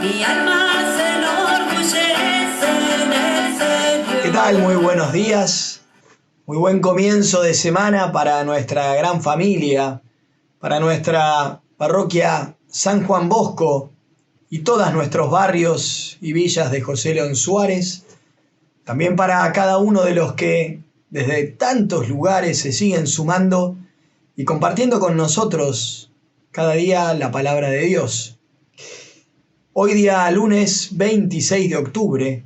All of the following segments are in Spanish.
Mi alma se enorgullece en el Señor. ¿Qué tal? Muy buenos días. Muy buen comienzo de semana para nuestra gran familia, para nuestra parroquia San Juan Bosco y todos nuestros barrios y villas de José León Suárez. También para cada uno de los que desde tantos lugares se siguen sumando y compartiendo con nosotros cada día la palabra de Dios. Hoy día lunes 26 de octubre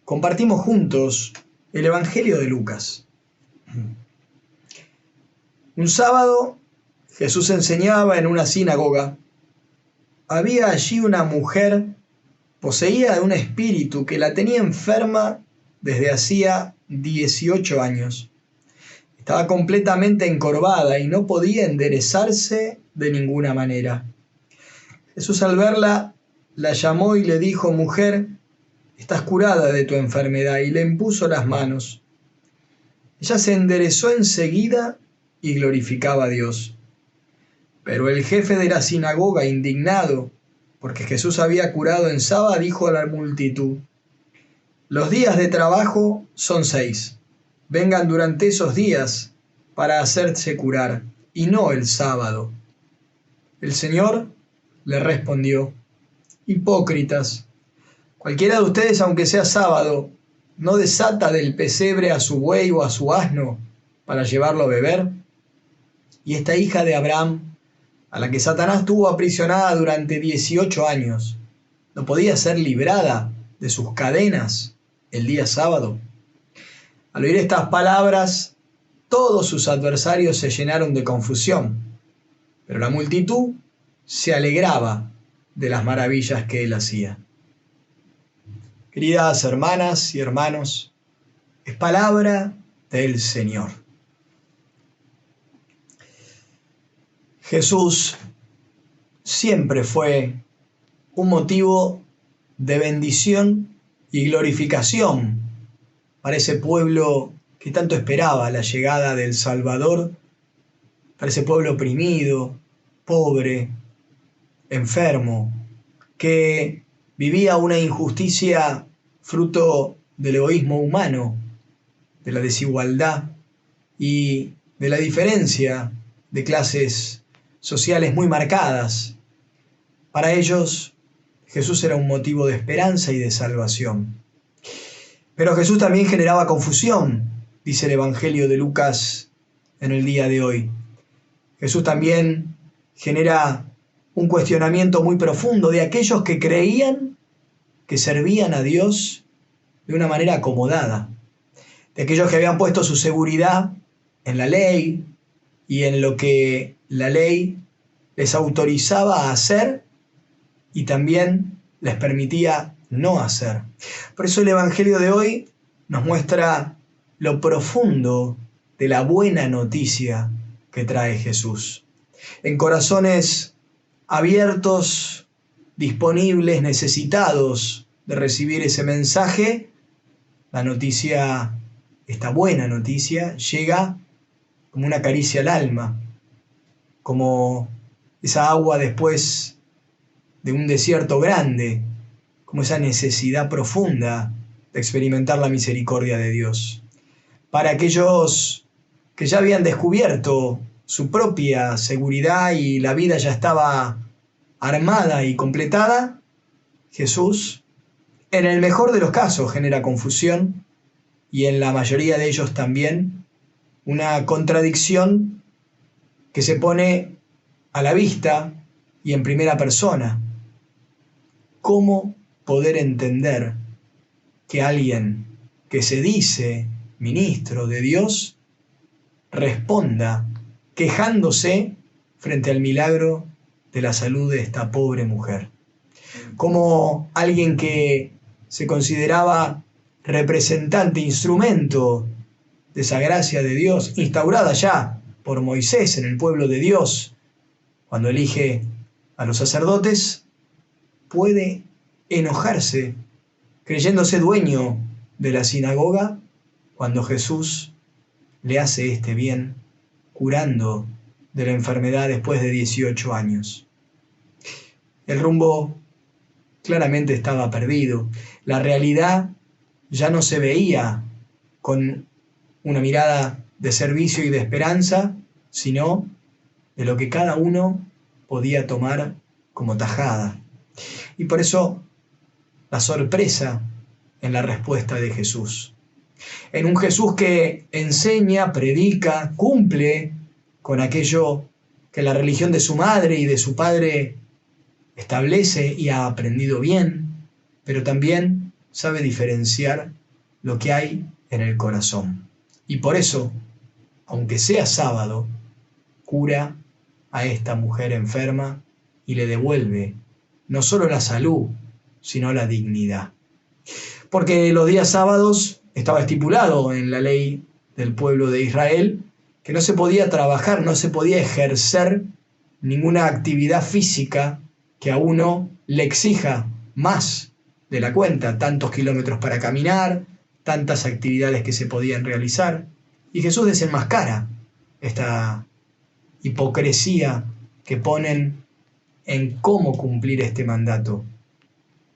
compartimos juntos el Evangelio de Lucas. Un sábado Jesús enseñaba en una sinagoga. Había allí una mujer poseída de un espíritu que la tenía enferma desde hacía 18 años. Estaba completamente encorvada y no podía enderezarse de ninguna manera. Jesús al verla la llamó y le dijo: mujer, estás curada de tu enfermedad, y le impuso las manos. Ella se enderezó enseguida y glorificaba a Dios. Pero el jefe de la sinagoga, indignado porque Jesús había curado en sábado, dijo a la multitud: los días de trabajo son 6. Vengan durante esos días para hacerse curar, y no el sábado. El Señor le respondió: hipócritas, cualquiera de ustedes, aunque sea sábado, ¿no desata del pesebre a su buey o a su asno para llevarlo a beber? Y esta hija de Abraham, a la que Satanás tuvo aprisionada durante 18 años, ¿no podía ser librada de sus cadenas el día sábado? Al oír estas palabras, todos sus adversarios se llenaron de confusión, pero la multitud se alegraba de las maravillas que él hacía. Queridas hermanas y hermanos, es palabra del Señor. Jesús siempre fue un motivo de bendición y glorificación para ese pueblo que tanto esperaba la llegada del Salvador, para ese pueblo oprimido, pobre, enfermo, que vivía una injusticia fruto del egoísmo humano, de la desigualdad y de la diferencia de clases sociales muy marcadas. Para ellos, Jesús era un motivo de esperanza y de salvación. Pero Jesús también generaba confusión, dice el Evangelio de Lucas en el día de hoy. Jesús también genera un cuestionamiento muy profundo de aquellos que creían que servían a Dios de una manera acomodada, de aquellos que habían puesto su seguridad en la ley y en lo que la ley les autorizaba a hacer y también les permitía no hacer. Por eso el Evangelio de hoy nos muestra lo profundo de la buena noticia que trae Jesús. En corazones abiertos, disponibles, necesitados de recibir ese mensaje, la noticia, esta buena noticia, llega como una caricia al alma, como esa agua después de un desierto grande, como esa necesidad profunda de experimentar la misericordia de Dios. Para aquellos que ya habían descubierto su propia seguridad y la vida ya estaba armada y completada, Jesús, en el mejor de los casos, genera confusión y en la mayoría de ellos también una contradicción que se pone a la vista y en primera persona. ¿Cómo poder entender que alguien que se dice ministro de Dios responda quejándose frente al milagro de la salud de esta pobre mujer? Como alguien que se consideraba representante, instrumento de esa gracia de Dios, instaurada ya por Moisés en el pueblo de Dios, cuando elige a los sacerdotes, puede enojarse creyéndose dueño de la sinagoga cuando Jesús le hace este bien, curando de la enfermedad después de 18 años. El rumbo claramente estaba perdido. La realidad ya no se veía con una mirada de servicio y de esperanza, sino de lo que cada uno podía tomar como tajada. Y por eso la sorpresa en la respuesta de Jesús. En un Jesús que enseña, predica, cumple con aquello que la religión de su madre y de su padre establece y ha aprendido bien, pero también sabe diferenciar lo que hay en el corazón. Y por eso, aunque sea sábado, cura a esta mujer enferma y le devuelve no solo la salud, sino la dignidad. Porque los días sábados estaba estipulado en la ley del pueblo de Israel que no se podía trabajar, no se podía ejercer ninguna actividad física que a uno le exija más de la cuenta, tantos kilómetros para caminar, tantas actividades que se podían realizar. Y Jesús desenmascara esta hipocresía que ponen en cómo cumplir este mandato.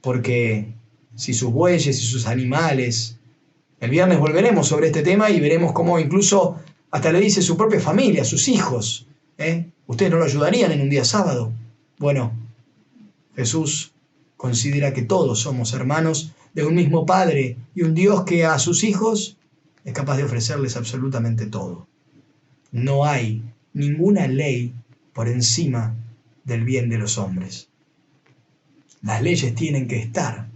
Porque si sus bueyes y sus animales, el viernes volveremos sobre este tema y veremos cómo incluso hasta le dice su propia familia, sus hijos, ¿ustedes no lo ayudarían en un día sábado? Bueno, Jesús considera que todos somos hermanos de un mismo Padre y un Dios que a sus hijos es capaz de ofrecerles absolutamente todo. No hay ninguna ley por encima del bien de los hombres. Las leyes tienen que estar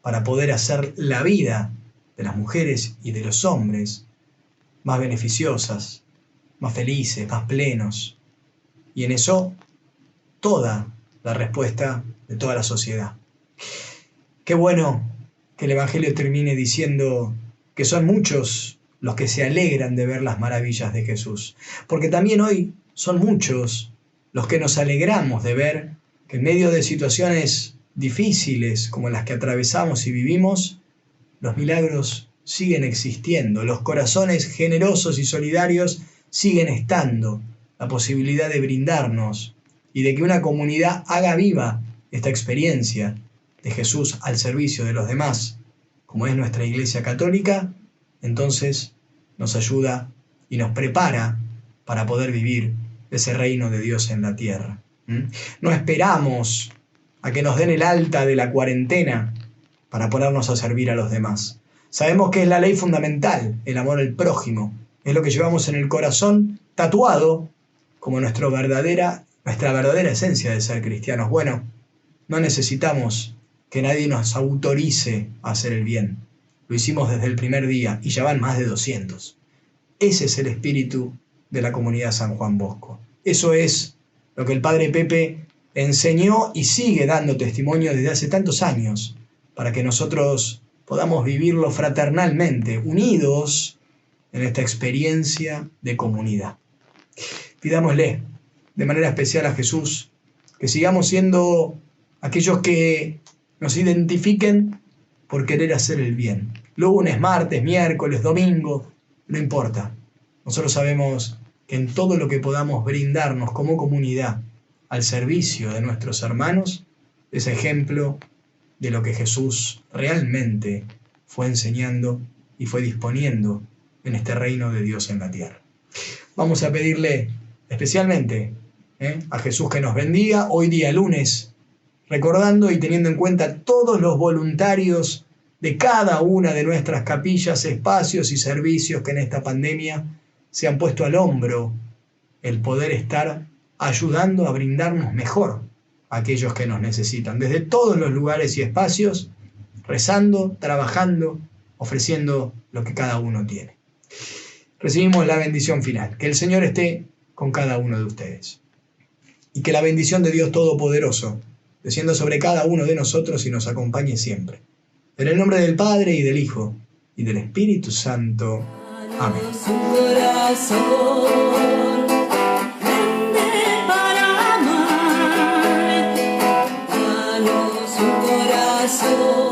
para poder hacer la vida de las mujeres y de los hombres más beneficiosas, más felices, más plenos. Y en eso toda la respuesta de toda la sociedad. Qué bueno que el Evangelio termine diciendo que son muchos los que se alegran de ver las maravillas de Jesús, porque también hoy son muchos los que nos alegramos de ver que en medio de situaciones difíciles como las que atravesamos y vivimos, los milagros siguen existiendo, los corazones generosos y solidarios siguen estando, la posibilidad de brindarnos y de que una comunidad haga viva esta experiencia de Jesús al servicio de los demás, como es nuestra Iglesia Católica, entonces nos ayuda y nos prepara para poder vivir ese reino de Dios en la tierra. No esperamos a que nos den el alta de la cuarentena para ponernos a servir a los demás. Sabemos que es la ley fundamental, el amor al prójimo. Es lo que llevamos en el corazón tatuado como nuestra verdadera esencia de ser cristianos. Bueno, no necesitamos que nadie nos autorice a hacer el bien. Lo hicimos desde el primer día y ya van más de 200. Ese es el espíritu de la comunidad San Juan Bosco. Eso es lo que el Padre Pepe enseñó y sigue dando testimonio desde hace tantos años para que nosotros podamos vivirlo fraternalmente, unidos en esta experiencia de comunidad. Pidámosle de manera especial a Jesús que sigamos siendo aquellos que nos identifiquen por querer hacer el bien. Lunes, martes, miércoles, domingo, no importa. Nosotros sabemos que en todo lo que podamos brindarnos como comunidad al servicio de nuestros hermanos, es ejemplo de lo que Jesús realmente fue enseñando y fue disponiendo en este reino de Dios en la tierra. Vamos a pedirle especialmente a Jesús que nos bendiga hoy día lunes, recordando y teniendo en cuenta todos los voluntarios de cada una de nuestras capillas, espacios y servicios que en esta pandemia se han puesto al hombro el poder estar ayudando a brindarnos mejor a aquellos que nos necesitan, desde todos los lugares y espacios, rezando, trabajando, ofreciendo lo que cada uno tiene. Recibimos la bendición final. Que el Señor esté con cada uno de ustedes. Y que la bendición de Dios Todopoderoso descienda sobre cada uno de nosotros y nos acompañe siempre. En el nombre del Padre, y del Hijo, y del Espíritu Santo. Amén. Su corazón vende para amar, danos su corazón.